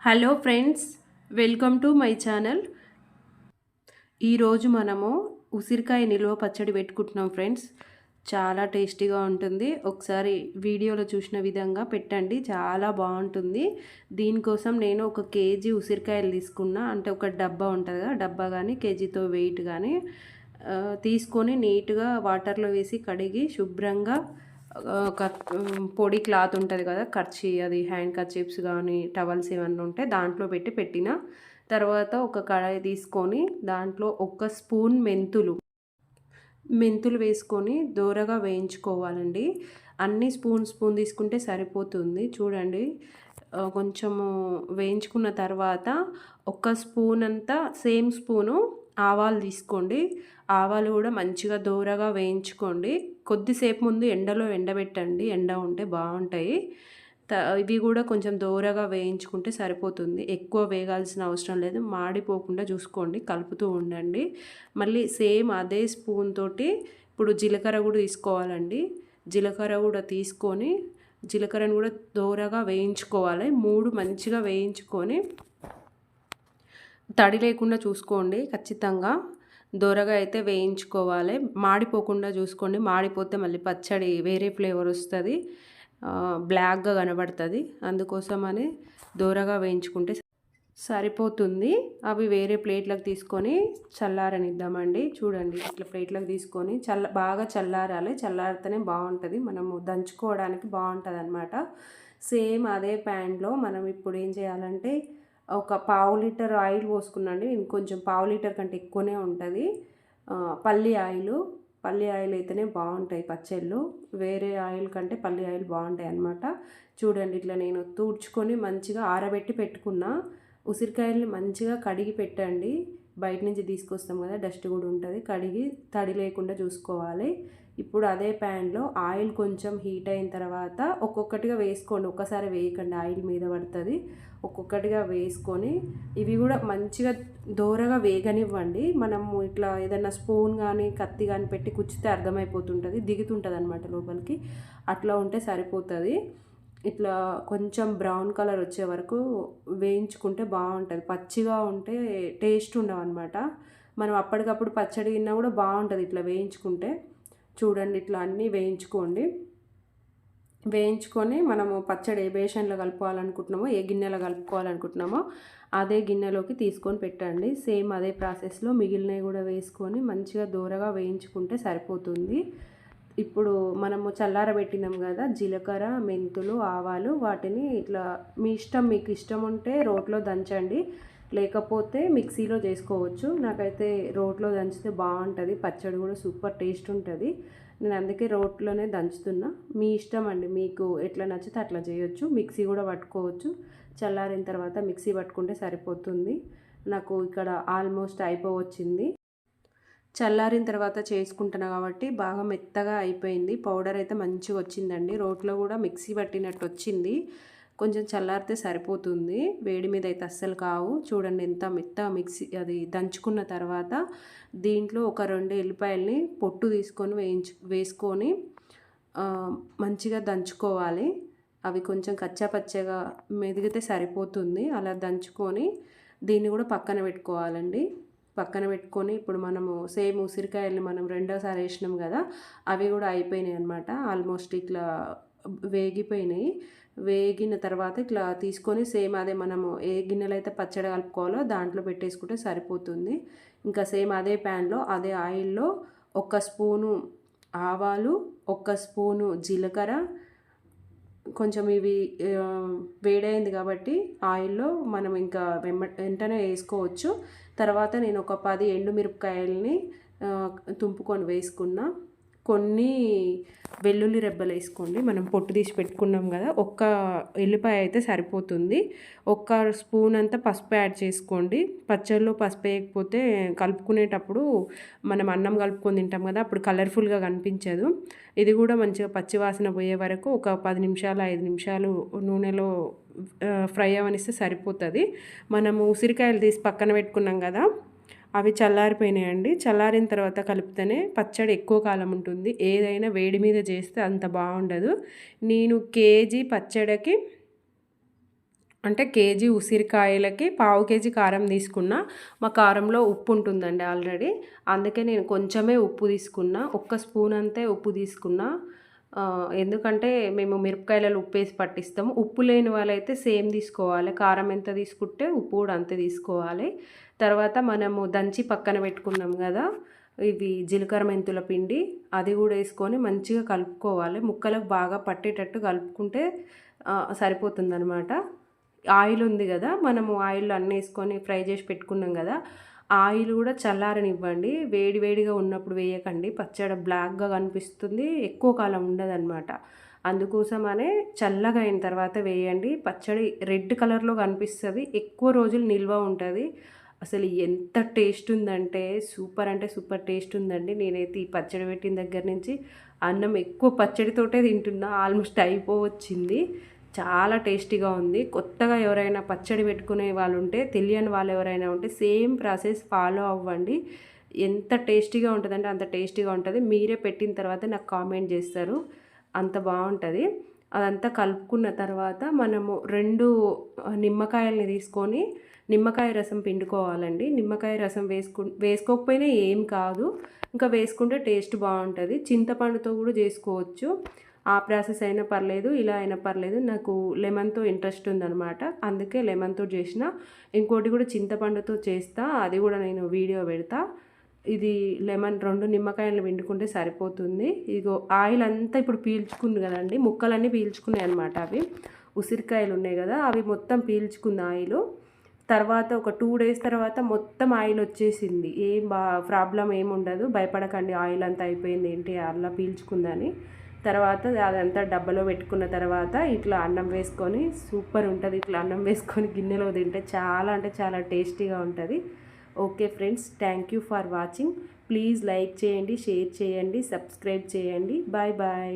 Hello friends, welcome to my channel. ఈరోజు మనము ఉసిరికాయ నిల్వ పచ్చడి పెట్టుకుంటున్నాం ఫ్రెండ్స్. చాలా టేస్టీగా ఉంటుంది. ఒకసారి వీడియోలో చూసిన విధంగా పెట్టండి, చాలా బాగుంటుంది. దీనికోసం నేను 1 కేజీ ఉసిరికాయలు తీసుకున్నా. అంటే ఒక డబ్బా ఉంటుంది కదా, డబ్బా కానీ కేజీతో వెయిట్ కానీ తీసుకొని నీట్గా వాటర్లో వేసి కడిగి శుభ్రంగా ఒక పొడి క్లాత్ ఉంటుంది కదా, అది హ్యాండ్ కర్చీప్స్ కానీ టవల్స్ ఇవన్నీ ఉంటే దాంట్లో పెట్టిన తర్వాత ఒక కడాయి తీసుకొని దాంట్లో 1 స్పూన్ మెంతులు వేసుకొని దోరగా వేయించుకోవాలండి. అన్ని స్పూన్ తీసుకుంటే సరిపోతుంది. చూడండి, కొంచెము వేయించుకున్న తర్వాత 1 స్పూన్ అంతా సేమ్ స్పూను ఆవాలు తీసుకోండి. ఆవాలు కూడా మంచిగా దోరగా వేయించుకోండి. కొద్దిసేపు ముందు ఎండలో ఎండబెట్టండి, ఎండ ఉంటే బాగుంటాయి. ఇవి కూడా కొంచెం దోరగా వేయించుకుంటే సరిపోతుంది. ఎక్కువ వేగాల్సిన అవసరం లేదు. మాడిపోకుండా చూసుకోండి, కలుపుతూ ఉండండి. మళ్ళీ సేమ్ అదే స్పూన్ తోటి ఇప్పుడు జీలకర్ర కూడా తీసుకోవాలండి. జీలకర్ర కూడా తీసుకొని జీలకర్రను కూడా దోరగా వేయించుకోవాలి. 3 మంచిగా వేయించుకొని తడి లేకుండా చూసుకోండి. ఖచ్చితంగా దోరగా అయితే వేయించుకోవాలి. మాడిపోకుండా చూసుకోండి. మాడిపోతే మళ్ళీ పచ్చడి వేరే ఫ్లేవర్ వస్తుంది, బ్లాక్గా కనబడుతుంది. అందుకోసమని దోరగా వేయించుకుంటే సరిపోతుంది. అవి వేరే ప్లేట్లకు తీసుకొని చల్లారనిద్దామండి. చూడండి, ఇట్లా ప్లేట్లకు తీసుకొని బాగా చల్లారాలి. చల్లారితేనే బాగుంటుంది, మనము దంచుకోవడానికి బాగుంటుంది అనమాట. సేమ్ అదే ప్యాన్లో మనం ఇప్పుడు ఏం చేయాలంటే ఒక 1/2 లీటర్ ఆయిల్ పోసుకున్నాండి. ఇంకొంచెం 1/2 లీటర్ కంటే ఎక్కువనే ఉంటుంది. పల్లి ఆయిల్ అయితేనే బాగుంటాయి పచ్చళ్ళు. వేరే ఆయిల్ కంటే పల్లి ఆయిల్ బాగుంటాయి అన్నమాట. చూడండి, ఇట్లా నేను తూడ్చుకొని మంచిగా ఆరబెట్టి పెట్టుకున్నా. ఉసిరికాయల్ని మంచిగా కడిగి పెట్టండి. బయట నుంచి తీసుకొస్తాం కదా, డస్ట్ కూడా ఉంటుంది. కడిగి తడి లేకుండా చూసుకోవాలి. ఇప్పుడు అదే ప్యాన్లో ఆయిల్ కొంచెం హీట్ అయిన తర్వాత ఒక్కొక్కటిగా వేసుకోండి. ఒక్కసారి వేయకండి, ఆయిల్ మీద పడుతుంది. ఒక్కొక్కటిగా వేసుకొని ఇవి కూడా మంచిగా దోరగా వేగనివ్వండి. మనము ఇట్లా ఏదైనా స్పూన్ కానీ కత్తి కానీ పెట్టి కుచ్చితే అర్థమైపోతుంటుంది, దిగుతుంటుంది అనమాట లోపలికి. అట్లా ఉంటే సరిపోతుంది. ఇట్లా కొంచెం బ్రౌన్ కలర్ వచ్చే వరకు వేయించుకుంటే బాగుంటుంది. పచ్చిగా ఉంటే టేస్ట్ ఉండవు అనమాట. మనం అప్పటికప్పుడు పచ్చడి తిన్నా కూడా బాగుంటుంది ఇట్లా వేయించుకుంటే. చూడండి, ఇట్లా అన్నీ వేయించుకొని మనము పచ్చడి ఏ బేషన్లో కలుపుకోవాలనుకుంటున్నామో, ఏ గిన్నెలో కలుపుకోవాలనుకుంటున్నామో అదే గిన్నెలోకి తీసుకొని పెట్టండి. సేమ్ అదే ప్రాసెస్లో మిగిలినవి కూడా వేసుకొని మంచిగా దూరగా వేయించుకుంటే సరిపోతుంది. ఇప్పుడు మనము చల్లారబెట్టినాం కదా, జీలకర్ర, మెంతులు, ఆవాలు, వాటిని ఇట్లా మీ ఇష్టం, మీకు ఇష్టం ఉంటే రోట్లో దంచండి, లేకపోతే మిక్సీలో చేసుకోవచ్చు. నాకైతే రోట్లో దంచితే బాగుంటుంది, పచ్చడి కూడా సూపర్ టేస్ట్ ఉంటుంది. నేను అందుకే రోట్లోనే దంచుతున్నా. మీ ఇష్టం అండి, మీకు ఎట్లా నచ్చితే అట్లా చేయొచ్చు. మిక్సీ కూడా పట్టుకోవచ్చు. చల్లారిన తర్వాత మిక్సీ పట్టుకుంటే సరిపోతుంది. నాకు ఇక్కడ ఆల్మోస్ట్ అయిపోవచ్చింది. చల్లారిన తర్వాత చేసుకుంటున్నా కాబట్టి బాగా మెత్తగా అయిపోయింది. పౌడర్ అయితే మంచిగా వచ్చిందండి. రోట్లో కూడా మిక్సీ పట్టినట్టు వచ్చింది. కొంచెం చల్లారితే సరిపోతుంది, వేడి మీద అయితే అస్సలు కావు. చూడండి ఎంత మెత్తగా మిక్సీ అది దంచుకున్న తర్వాత దీంట్లో ఒక 2 ఎల్లిపాయల్ని పొట్టు తీసుకొని వేసుకొని మంచిగా దంచుకోవాలి. అవి కొంచెం కచ్చాపచ్చగా మెదిగితే సరిపోతుంది. అలా దంచుకొని దీన్ని కూడా పక్కన పెట్టుకోవాలండి. పక్కన పెట్టుకొని ఇప్పుడు మనము సేమ్ ఉసిరికాయల్ని మనం రెండోసారి వేసినాం కదా, అవి కూడా అయిపోయినాయి అనమాట. ఆల్మోస్ట్ ఇట్లా వేగిపోయినాయి. వేగిన తర్వాత ఇట్లా తీసుకొని సేమ్ అదే మనము ఏ గిన్నెలో అయితే పచ్చడి కలుపుకోవాలో దాంట్లో పెట్టేసుకుంటే సరిపోతుంది. ఇంకా సేమ్ అదే ప్యాన్లో అదే ఆయిల్లో 1 స్పూను ఆవాలు, 1 స్పూను జీలకర్ర, కొంచెం ఇవి వేడైంది కాబట్టి ఆయిల్లో మనం ఇంకా వెంటనే వేసుకోవచ్చు. తర్వాత నేను ఒక 10 ఎండుమిరపకాయలని తుంపుకొని వేసుకున్నా. కొన్ని వెల్లుల్లి రెబ్బలు వేసుకోండి. మనం పొట్టు తీసి పెట్టుకున్నాం కదా, 1 ఎల్లిపాయ అయితే సరిపోతుంది. 1 స్పూన్ అంతా పసుపు యాడ్ చేసుకోండి. పచ్చళ్ళలో పసుపు వేయకపోతే కలుపుకునేటప్పుడు మనం అన్నం కలుపుకొని తింటాం కదా, అప్పుడు కలర్ఫుల్గా కనిపించదు. ఇది కూడా మంచిగా పచ్చివాసన పోయే వరకు ఒక 10 నిమిషాలు 5 నిమిషాలు నూనెలో ఫ్రై అవనిస్తే సరిపోతుంది. మనము ఉసిరికాయలు తీసి పక్కన పెట్టుకున్నాం కదా, అవి చల్లారిపోయినాయండి. చల్లారిన తర్వాత కలిపితేనే పచ్చడి ఎక్కువ కాలం ఉంటుంది. ఏదైనా వేడి మీద చేస్తే అంత బాగుండదు. నేను కేజీ పచ్చడికి అంటే కేజీ ఉసిరికాయలకి పావు కేజీ కారం తీసుకున్నా. మా కారంలో ఉప్పు ఉంటుందండి ఆల్రెడీ. అందుకే నేను కొంచెమే ఉప్పు తీసుకున్నా. ఒక్క స్పూన్ అంతే ఉప్పు తీసుకున్నా. ఎందుకంటే మేము మిరపకాయలలో ఉప్పేసి పట్టిస్తాము. ఉప్పు లేని వాళ్ళైతే సేమ్ తీసుకోవాలి. కారం ఎంత తీసుకుంటే ఉప్పు కూడా అంతే తీసుకోవాలి. తర్వాత మనము దంచి పక్కన పెట్టుకున్నాం కదా, ఇవి జీలకర్ర మెంతుల పిండి, అది కూడా వేసుకొని మంచిగా కలుపుకోవాలి. ముక్కలకు బాగా పట్టేటట్టు కలుపుకుంటే సరిపోతుందనమాట. ఆయిల్ ఉంది కదా, మనము ఆయిల్ అన్నీ వేసుకొని ఫ్రై చేసి పెట్టుకున్నాం కదా, ఆయిల్ కూడా చల్లారనివ్వండి. వేడి వేడిగా ఉన్నప్పుడు వేయకండి, పచ్చడి బ్లాక్గా కనిపిస్తుంది, ఎక్కువ కాలం ఉండదన్నమాట. అందుకోసమనే చల్లగా అయిన తర్వాత వేయండి. పచ్చడి రెడ్ కలర్లో కనిపిస్తుంది, ఎక్కువ రోజులు నిల్వ ఉంటుంది. అసలు ఎంత టేస్ట్ ఉందంటే అంటే సూపర్ టేస్ట్ ఉందండి. నేనైతే ఈ పచ్చడి పెట్టిన దగ్గర నుంచి అన్నం ఎక్కువ పచ్చడితోటే తింటున్నా. ఆల్మోస్ట్ అయిపోవచ్చింది. చాలా టేస్టీగా ఉంది. కొత్తగా ఎవరైనా పచ్చడి పెట్టుకునే వాళ్ళు ఉంటే, తెలియని వాళ్ళు ఎవరైనా ఉంటే సేమ్ ప్రాసెస్ ఫాలో అవ్వండి. ఎంత టేస్టీగా ఉంటుందంటే అంత టేస్టీగా ఉంటుంది. మీరే పెట్టిన తర్వాత నాకు కామెంట్ చేస్తారు, అంత బాగుంటుంది. అదంతా కలుపుకున్న తర్వాత మనము 2 నిమ్మకాయలని తీసుకొని నిమ్మకాయ రసం పిండుకోవాలండి. నిమ్మకాయ రసం వేసుకోకపోయినా ఏం కాదు, ఇంకా వేసుకుంటే టేస్ట్ బాగుంటుంది. చింతపండుతో కూడా చేసుకోవచ్చు. ఆ ప్రాసెస్ అయినా పర్లేదు, ఇలా అయినా పర్లేదు. నాకు లెమన్తో ఇంట్రెస్ట్ ఉందనమాట, అందుకే లెమన్తో చేసిన. ఇంకోటి కూడా చింతపండుతో చేస్తా, అది కూడా నేను వీడియో పెడతా. ఇది లెమన్ 2 నిమ్మకాయలు పిండుకుంటే సరిపోతుంది. ఇదిగో ఆయిల్ అంతా ఇప్పుడు పీల్చుకుంది కదండి, ముక్కలన్నీ పీల్చుకున్నాయి అనమాట. అవి ఉసిరికాయలు ఉన్నాయి కదా, అవి మొత్తం పీల్చుకుంది ఆయిల్. తర్వాత ఒక 2 డేస్ తర్వాత మొత్తం ఆయిల్ వచ్చేసింది. ఏం ప్రాబ్లం ఏమి ఉండదు, భయపడకండి. ఆయిల్ అంతా అయిపోయింది ఏంటి అలా పీల్చుకుందని. తర్వాత అదంతా డబ్బాలో పెట్టుకున్న తర్వాత ఇట్లా అన్నం వేసుకొని సూపర్ ఉంటుంది. ఇట్లా అన్నం వేసుకొని గిన్నెలో తింటే చాలా అంటే చాలా టేస్టీగా ఉంటుంది. Okay friends, thank you for watching. Please like చేయండి, షేర్ చేయండి, సబ్స్క్రైబ్ చేయండి. Bye bye.